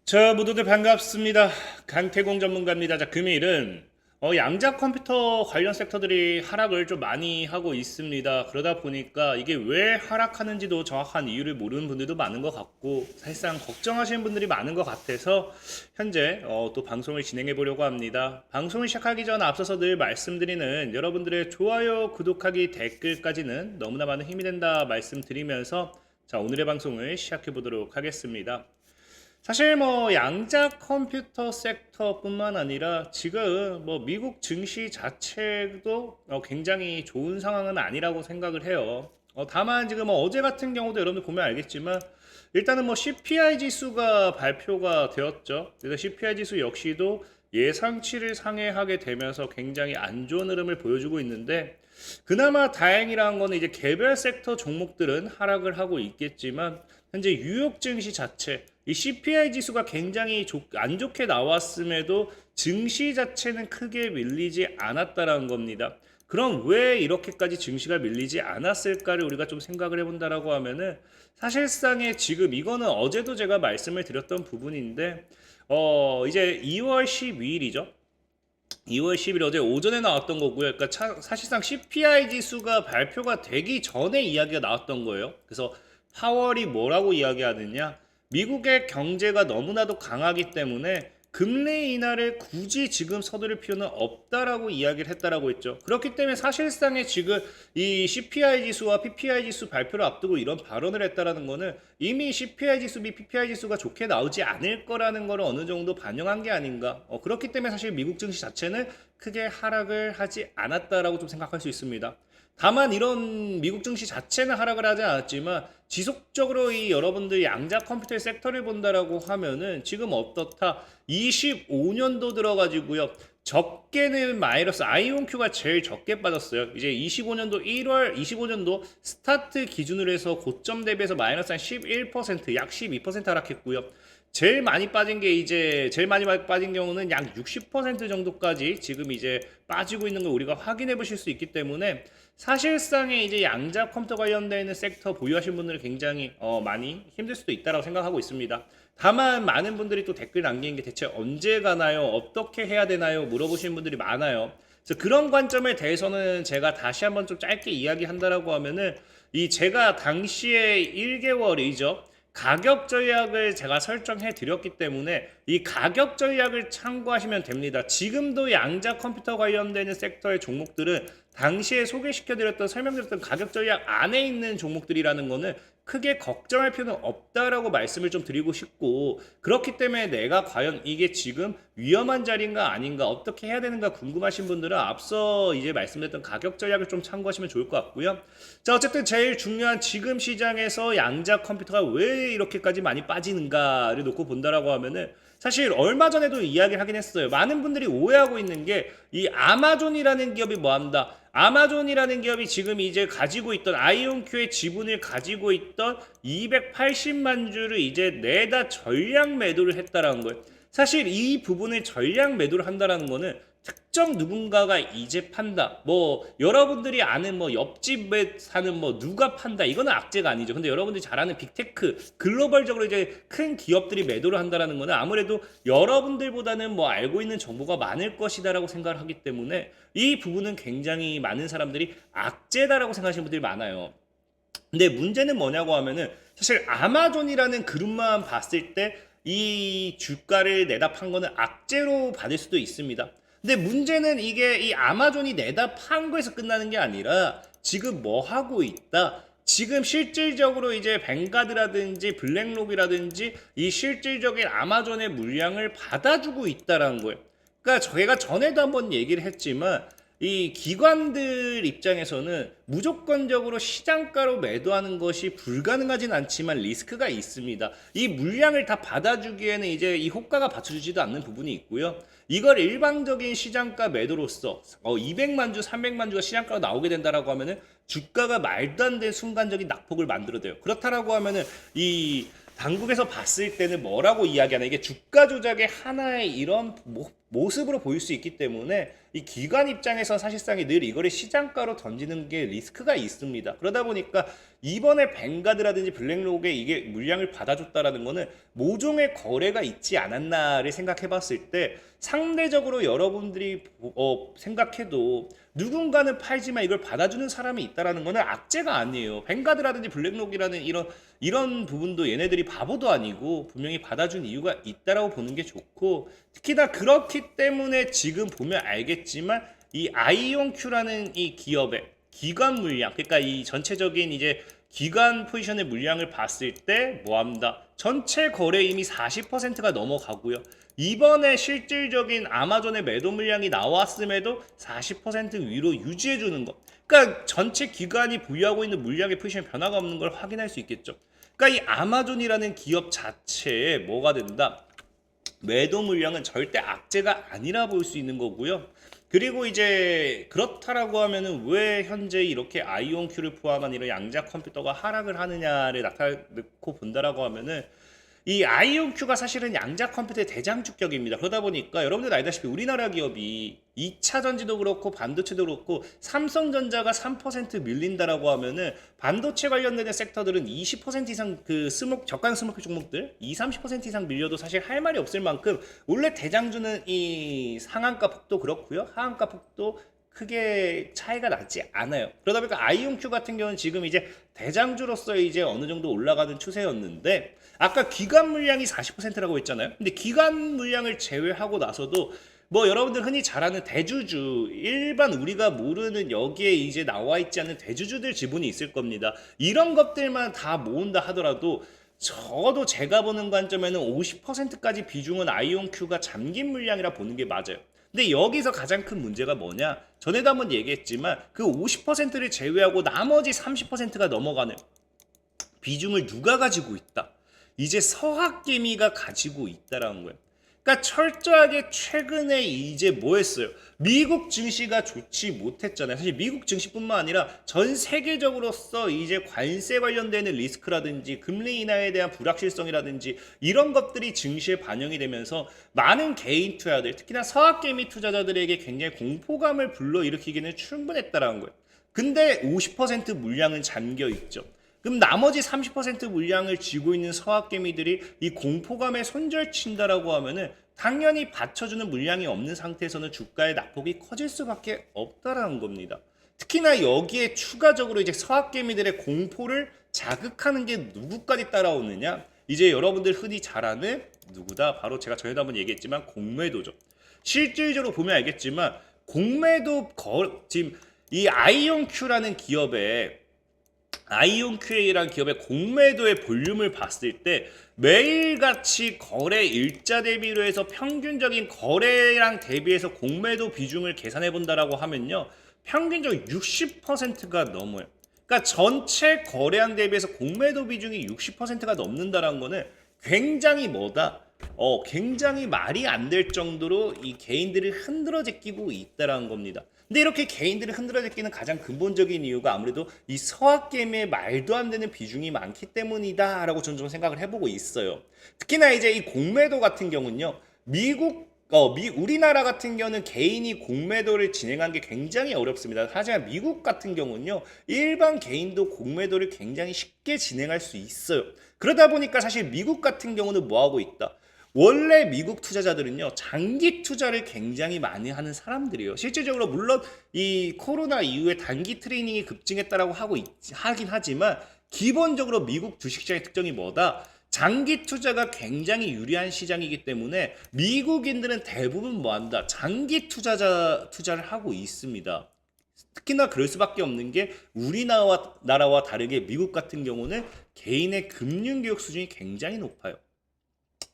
자, 모두들 반갑습니다. 강태공 전문가입니다. 자, 금일은 양자 컴퓨터 관련 섹터들이 하락을 좀 많이 하고 있습니다. 그러다 보니까 이게 왜 하락하는지도 정확한 이유를 모르는 분들도 많은 것 같고, 사실상 걱정하시는 분들이 많은 것 같아서 현재 또 방송을 진행해 보려고 합니다. 방송을 시작하기 전 앞서서 늘 말씀드리는 여러분들의 좋아요, 구독하기, 댓글까지는 너무나 많은 힘이 된다 말씀드리면서, 자, 오늘의 방송을 시작해 보도록 하겠습니다. 사실 양자 컴퓨터 섹터뿐만 아니라 지금 미국 증시 자체도 굉장히 좋은 상황은 아니라고 생각을 해요. 다만 지금 어제 같은 경우도 여러분들 보면 알겠지만 일단은 CPI 지수가 발표가 되었죠. 그래서 CPI 지수 역시도 예상치를 상회하게 되면서 굉장히 안 좋은 흐름을 보여주고 있는데, 그나마 다행이라는 거는 이제 개별 섹터 종목들은 하락을 하고 있겠지만 현재 뉴욕 증시 자체 이 CPI 지수가 굉장히 안 좋게 나왔음에도 증시 자체는 크게 밀리지 않았다라는 겁니다. 그럼 왜 이렇게까지 증시가 밀리지 않았을까를 우리가 좀 생각을 해본다라고 하면은, 사실상의 지금 이거는 어제도 제가 말씀을 드렸던 부분인데 이제 2월 12일이죠. 2월 10일 어제 오전에 나왔던 거고요. 그러니까 사실상 CPI 지수가 발표가 되기 전에 이야기가 나왔던 거예요. 그래서 파월이 뭐라고 이야기하느냐? 미국의 경제가 너무나도 강하기 때문에 금리 인하를 굳이 지금 서두를 필요는 없다라고 이야기를 했다라고 했죠. 그렇기 때문에 사실상의 지금 이 CPI 지수와 PPI 지수 발표를 앞두고 이런 발언을 했다라는 거는 이미 CPI 지수 및 PPI 지수가 좋게 나오지 않을 거라는 거를 어느 정도 반영한 게 아닌가. 그렇기 때문에 사실 미국 증시 자체는 크게 하락을 하지 않았다라고 좀 생각할 수 있습니다. 다만 이런 미국 증시 자체는 하락을 하지 않았지만 지속적으로 이 여러분들 양자 컴퓨터 섹터를 본다라고 하면은 지금 어떻다? 25년도 들어가지고요. 적게는 마이너스 아이온큐가 제일 적게 빠졌어요. 이제 25년도 1월 25년도 스타트 기준으로 해서 고점 대비해서 마이너스 한 11%, 약 12% 하락했고요. 제일 많이 빠진 게 이제 제일 많이 빠진 경우는 약 60% 정도까지 지금 이제 빠지고 있는 걸 우리가 확인해 보실 수 있기 때문에, 사실상의 이제 양자 컴퓨터 관련되어 있는 섹터 보유하신 분들은 굉장히 많이 힘들 수도 있다고 생각하고 있습니다. 다만 많은 분들이 또 댓글 남기는 게 대체 언제 가나요? 어떻게 해야 되나요? 물어보시는 분들이 많아요. 그래서 그런 관점에 대해서는 제가 다시 한번 좀 짧게 이야기한다라고 하면은, 이 제가 당시에 1개월이죠. 가격 전략을 제가 설정해 드렸기 때문에 이 가격 전략을 참고하시면 됩니다. 지금도 양자 컴퓨터 관련되는 섹터의 종목들은 당시에 소개시켜 드렸던 설명드렸던 가격 전략 안에 있는 종목들이라는 거는 크게 걱정할 필요는 없다라고 말씀을 좀 드리고 싶고, 그렇기 때문에 내가 과연 이게 지금 위험한 자리인가 아닌가 어떻게 해야 되는가 궁금하신 분들은 앞서 이제 말씀드렸던 가격 전략을 좀 참고하시면 좋을 것 같고요. 자, 어쨌든 제일 중요한 지금 시장에서 양자 컴퓨터가 왜 이렇게까지 많이 빠지는가를 놓고 본다라고 하면은, 사실 얼마 전에도 이야기를 하긴 했어요. 많은 분들이 오해하고 있는 게 이 아마존이라는 기업이 뭐한다. 아마존이라는 기업이 지금 이제 가지고 있던 아이온큐의 지분을 가지고 있던 280만 주를 이제 내다 전량 매도를 했다라는 거예요. 사실 이 부분을 전량 매도를 한다라는 거는 특정 누군가가 이제 판다. 여러분들이 아는 옆집에 사는 누가 판다. 이거는 악재가 아니죠. 근데 여러분들이 잘 아는 빅테크, 글로벌적으로 이제 큰 기업들이 매도를 한다라는 거는 아무래도 여러분들보다는 알고 있는 정보가 많을 것이다라고 생각을 하기 때문에 이 부분은 굉장히 많은 사람들이 악재다라고 생각하시는 분들이 많아요. 근데 문제는 뭐냐고 하면은, 사실 아마존이라는 그룹만 봤을 때 이 주가를 내다 판 거는 악재로 받을 수도 있습니다. 근데 문제는 이게 이 아마존이 내다 판 거에서 끝나는 게 아니라 지금 뭐 하고 있다. 지금 실질적으로 이제 뱅가드라든지 블랙록이라든지 이 실질적인 아마존의 물량을 받아주고 있다라는 거예요. 그러니까 저희가 전에도 한번 얘기를 했지만 이 기관들 입장에서는 무조건적으로 시장가로 매도하는 것이 불가능하진 않지만 리스크가 있습니다. 이 물량을 다 받아주기에는 이제 이 호가가 받쳐주지도 않는 부분이 있고요. 이걸 일방적인 시장가 매도로서 200만 주, 300만 주가 시장가로 나오게 된다라고 하면은 주가가 말도 안 되는 순간적인 낙폭을 만들어내요. 그렇다라고 하면은 이 당국에서 봤을 때는 뭐라고 이야기하나, 이게 주가 조작의 하나의 이런 모습으로 보일 수 있기 때문에 이 기관 입장에서 사실상 늘 이거를 시장가로 던지는 게 리스크가 있습니다. 그러다 보니까 이번에 뱅가드라든지 블랙록에 이게 물량을 받아줬다라는 거는 모종의 거래가 있지 않았나를 생각해 봤을 때 상대적으로 여러분들이 생각해도 누군가는 팔지만 이걸 받아주는 사람이 있다라는 거는 악재가 아니에요. 뱅가드라든지 블랙록이라는 이런 부분도 얘네들이 바보도 아니고 분명히 받아준 이유가 있다라고 보는 게 좋고, 특히나 그렇기 때문에 지금 보면 알겠지만 이 아이온큐라는 이 기업의 기관 물량, 그러니까 이 전체적인 이제 기관 포지션의 물량을 봤을 때 뭐합니다. 전체 거래 이미 40%가 넘어가고요. 이번에 실질적인 아마존의 매도 물량이 나왔음에도 40% 위로 유지해 주는 것. 그러니까 전체 기관이 보유하고 있는 물량의 포지션 변화가 없는 걸 확인할 수 있겠죠. 그러니까 이 아마존이라는 기업 자체에 뭐가 된다? 매도 물량은 절대 악재가 아니라 볼 수 있는 거고요. 그리고 이제 그렇다라고 하면은 왜 현재 이렇게 아이온큐를 포함한 이런 양자 컴퓨터가 하락을 하느냐를 나타놓고 본다라고 하면은 이 아이온큐가 사실은 양자 컴퓨터의 대장주격입니다. 그러다 보니까 여러분들 알다시피 우리나라 기업이 2차 전지도 그렇고 반도체도 그렇고 삼성전자가 3% 밀린다라고 하면은 반도체 관련된 섹터들은 20% 이상 그 저가 스모크 종목들 30% 이상 밀려도 사실 할 말이 없을 만큼 원래 대장주는 이 상한가 폭도 그렇고요. 하한가 폭도 크게 차이가 나지 않아요. 그러다 보니까 아이온큐 같은 경우는 지금 이제 대장주로서 이제 어느 정도 올라가는 추세였는데, 아까 기관 물량이 40%라고 했잖아요. 근데 기관 물량을 제외하고 나서도 뭐 여러분들 흔히 잘 아는 대주주, 일반 우리가 모르는 여기에 이제 나와 있지 않는 대주주들 지분이 있을 겁니다. 이런 것들만 다 모은다 하더라도 적어도 제가 보는 관점에는 50%까지 비중은 아이온큐가 잠긴 물량이라 보는 게 맞아요. 근데 여기서 가장 큰 문제가 뭐냐? 전에도 한번 얘기했지만 그 50%를 제외하고 나머지 30%가 넘어가는 비중을 누가 가지고 있다? 이제 서학개미가 가지고 있다라는 거예요. 그러니까 철저하게 최근에 이제 뭐 했어요? 미국 증시가 좋지 못했잖아요. 사실 미국 증시뿐만 아니라 전 세계적으로서 이제 관세 관련되는 리스크라든지 금리 인하에 대한 불확실성이라든지 이런 것들이 증시에 반영이 되면서 많은 개인 투자들, 특히나 서학개미 투자자들에게 굉장히 공포감을 불러일으키기는 충분했다라는 거예요. 근데 50% 물량은 잠겨 있죠. 그럼 나머지 30% 물량을 쥐고 있는 서학개미들이 이 공포감에 손절친다라고 하면은 당연히 받쳐주는 물량이 없는 상태에서는 주가의 낙폭이 커질 수밖에 없다라는 겁니다. 특히나 여기에 추가적으로 이제 서학개미들의 공포를 자극하는 게 누구까지 따라오느냐? 이제 여러분들 흔히 잘 아는 누구다? 바로 제가 전에도 한번 얘기했지만 공매도죠. 실질적으로 보면 알겠지만 공매도 지금 이 아이온큐라는 기업의 공매도의 볼륨을 봤을 때 매일같이 거래 일자 대비로 해서 평균적인 거래량 대비해서 공매도 비중을 계산해 본다라고 하면요, 평균적으로 60%가 넘어요. 그러니까 전체 거래량 대비해서 공매도 비중이 60%가 넘는다라는 거는 굉장히 굉장히 말이 안 될 정도로 이 개인들이 흔들어 제끼고 있다라는 겁니다. 근데 이렇게 개인들이 흔들어 제끼는 가장 근본적인 이유가 아무래도 이 서학개미의 말도 안 되는 비중이 많기 때문이다라고 저는 좀 생각을 해보고 있어요. 특히나 이제 이 공매도 같은 경우는요, 우리나라 같은 경우는 개인이 공매도를 진행한 게 굉장히 어렵습니다. 하지만 미국 같은 경우는요, 일반 개인도 공매도를 굉장히 쉽게 진행할 수 있어요. 그러다 보니까 사실 미국 같은 경우는 뭐 하고 있다? 원래 미국 투자자들은요, 장기 투자를 굉장히 많이 하는 사람들이에요. 실질적으로 물론 이 코로나 이후에 단기 트레이닝이 급증했다라고 하긴 하지만 기본적으로 미국 주식시장의 특징이 뭐다? 장기 투자가 굉장히 유리한 시장이기 때문에 미국인들은 대부분 뭐한다? 장기 투자를 하고 있습니다. 특히나 그럴 수밖에 없는 게 우리나라와 다르게 미국 같은 경우는 개인의 금융교육 수준이 굉장히 높아요.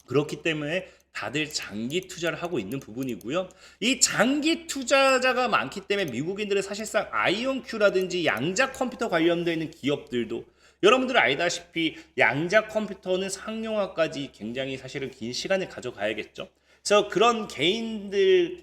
그렇기 때문에 다들 장기 투자를 하고 있는 부분이고요. 이 장기 투자자가 많기 때문에 미국인들은 사실상 아이온큐라든지 양자 컴퓨터 관련되어 있는 기업들도, 여러분들 알다시피 양자 컴퓨터는 상용화까지 굉장히 사실은 긴 시간을 가져가야겠죠. 그래서 그런 개인들은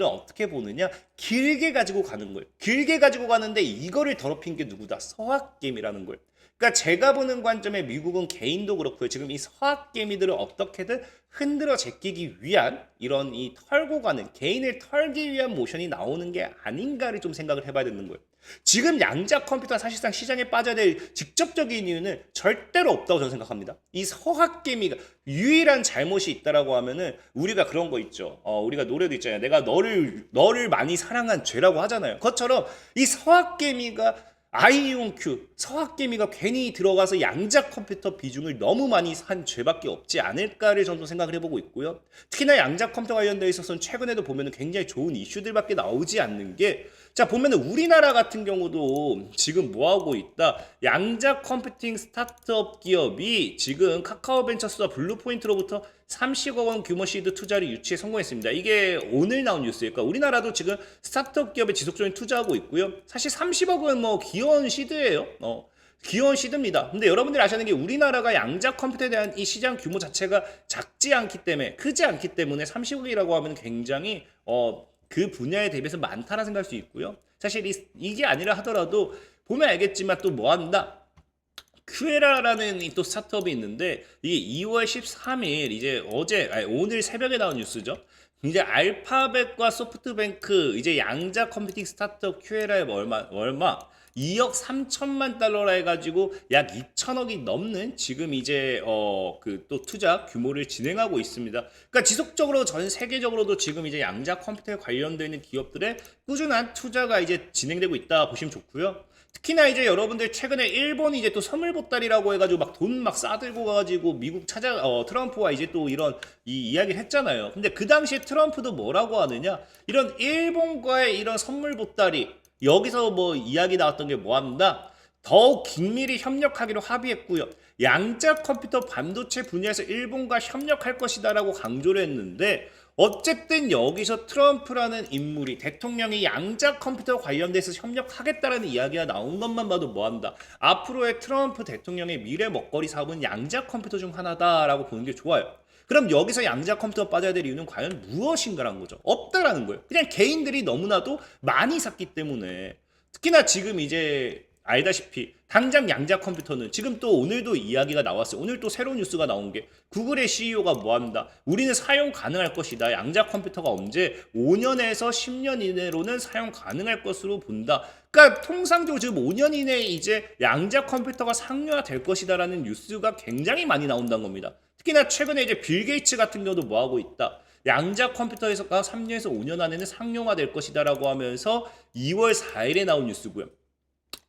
어떻게 보느냐? 길게 가지고 가는 거예요. 길게 가지고 가는데 이거를 더럽힌 게 누구다? 서학개미라는 거예요. 그러니까 제가 보는 관점에 미국은 개인도 그렇고요. 지금 이 서학 개미들을 어떻게든 흔들어 제끼기 위한 이런 이 털고 가는 개인을 털기 위한 모션이 나오는 게 아닌가를 좀 생각을 해봐야 되는 거예요. 지금 양자 컴퓨터가 사실상 시장에 빠져야 될 직접적인 이유는 절대로 없다고 저는 생각합니다. 이 서학 개미가 유일한 잘못이 있다라고 하면은 우리가 그런 거 있죠. 우리가 노래도 있잖아요. 내가 너를 많이 사랑한 죄라고 하잖아요. 그것처럼 이 서학 개미가 아이온큐 서학개미가 괜히 들어가서 양자 컴퓨터 비중을 너무 많이 산 죄밖에 없지 않을까를 저도 생각을 해보고 있고요. 특히나 양자 컴퓨터 관련돼 있어서는 최근에도 보면 굉장히 좋은 이슈들밖에 나오지 않는 게, 자 보면은 우리나라 같은 경우도 지금 뭐 하고 있다. 양자 컴퓨팅 스타트업 기업이 지금 카카오벤처스와 블루포인트로부터 30억 원 규모 시드 투자를 유치에 성공했습니다. 이게 오늘 나온 뉴스니까 우리나라도 지금 스타트업 기업에 지속적인 투자하고 있고요. 사실 30억은 뭐 귀여운 시드예요. 귀여운 시드입니다. 근데 여러분들이 아셔야 하는 게 우리나라가 양자 컴퓨터에 대한 이 시장 규모 자체가 작지 않기 때문에, 크지 않기 때문에 30억이라고 하면 굉장히 그 분야에 대비해서 많다라 생각할 수 있고요. 사실 이게 아니라 하더라도 보면 알겠지만 또 뭐 한다. 큐에라라는 또 스타트업이 있는데 이게 2월 13일 이제 오늘 새벽에 나온 뉴스죠. 이제 알파벳과 소프트뱅크 이제 양자 컴퓨팅 스타트업 큐에라의 얼마 2억 3천만 달러라 해가지고 약 2천억이 넘는 지금 이제 그 또 투자 규모를 진행하고 있습니다. 그러니까 지속적으로 전 세계적으로도 지금 이제 양자 컴퓨터에 관련되어 있는 기업들의 꾸준한 투자가 이제 진행되고 있다 보시면 좋고요. 특히나 이제 여러분들 최근에 일본이 이제 또 선물 보따리라고 해가지고 막 돈 막 싸들고 가가지고 미국 트럼프와 이제 또 이런 이야기를 했잖아요. 근데 그 당시에 트럼프도 뭐라고 하느냐, 이런 일본과의 이런 선물 보따리 여기서 뭐 이야기 나왔던 게 뭐합니다. 더욱 긴밀히 협력하기로 합의했고요. 양자 컴퓨터 반도체 분야에서 일본과 협력할 것이다라고 강조를 했는데, 어쨌든 여기서 트럼프라는 인물이 대통령이 양자 컴퓨터 관련돼서 협력하겠다라는 이야기가 나온 것만 봐도 뭐한다. 앞으로의 트럼프 대통령의 미래 먹거리 사업은 양자 컴퓨터 중 하나다라고 보는 게 좋아요. 그럼 여기서 양자 컴퓨터 빠져야 될 이유는 과연 무엇인가라는 거죠. 없다라는 거예요. 그냥 개인들이 너무나도 많이 샀기 때문에. 특히나 지금 이제 알다시피 당장 양자 컴퓨터는 지금 또 오늘도 이야기가 나왔어요. 오늘 또 새로운 뉴스가 나온 게 구글의 CEO가 뭐한다. 우리는 사용 가능할 것이다. 양자 컴퓨터가 언제 5년에서 10년 이내로는 사용 가능할 것으로 본다. 그러니까 통상적으로 지금 5년 이내에 이제 양자 컴퓨터가 상용화될 것이다라는 뉴스가 굉장히 많이 나온다는 겁니다. 특히나 최근에 이제 빌 게이츠 같은 경우도 뭐 하고 있다. 양자 컴퓨터에서가 3년에서 5년 안에는 상용화될 것이다라고 하면서 2월 4일에 나온 뉴스고요.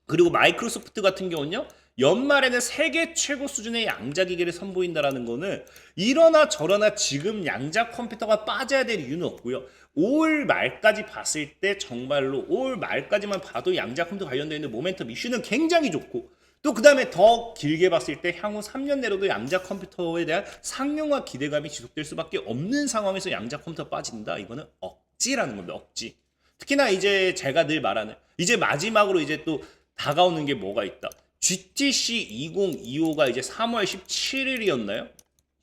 그리고 마이크로소프트 같은 경우는요, 연말에는 세계 최고 수준의 양자 기기를 선보인다라는 거는 이러나 저러나 지금 양자 컴퓨터가 빠져야 될 이유는 없고요. 올 말까지 봤을 때 정말로 올 말까지만 봐도 양자 컴퓨터 관련되어 있는 모멘텀 이슈는 굉장히 좋고, 또 그 다음에 더 길게 봤을 때 향후 3년 내로도 양자 컴퓨터에 대한 상용화 기대감이 지속될 수밖에 없는 상황에서 양자 컴퓨터 빠진다. 이거는 억지라는 겁니다. 억지. 특히나 이제 제가 늘 말하는 이제 마지막으로 이제 또 다가오는 게 뭐가 있다. GTC 2025가 이제 3월 17일이었나요?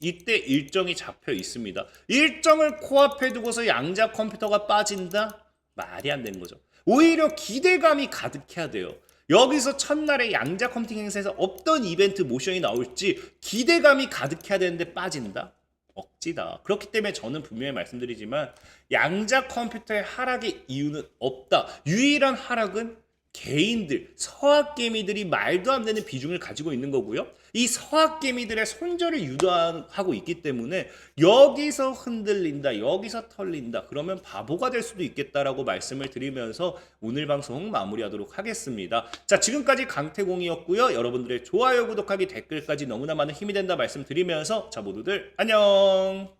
이때 일정이 잡혀 있습니다. 일정을 코앞에 두고서 양자 컴퓨터가 빠진다? 말이 안 되는 거죠. 오히려 기대감이 가득해야 돼요. 여기서 첫날에 양자 컴퓨팅 행사에서 어떤 이벤트 모션이 나올지 기대감이 가득해야 되는데 빠진다? 억지다. 그렇기 때문에 저는 분명히 말씀드리지만 양자 컴퓨터의 하락의 이유는 없다. 유일한 하락은 개인들, 서학개미들이 말도 안 되는 비중을 가지고 있는 거고요. 이 서학개미들의 손절을 유도하고 있기 때문에 여기서 흔들린다, 여기서 털린다. 그러면 바보가 될 수도 있겠다라고 말씀을 드리면서 오늘 방송 마무리하도록 하겠습니다. 자, 지금까지 강태공이었고요. 여러분들의 좋아요, 구독하기, 댓글까지 너무나 많은 힘이 된다 말씀드리면서 자, 모두들 안녕.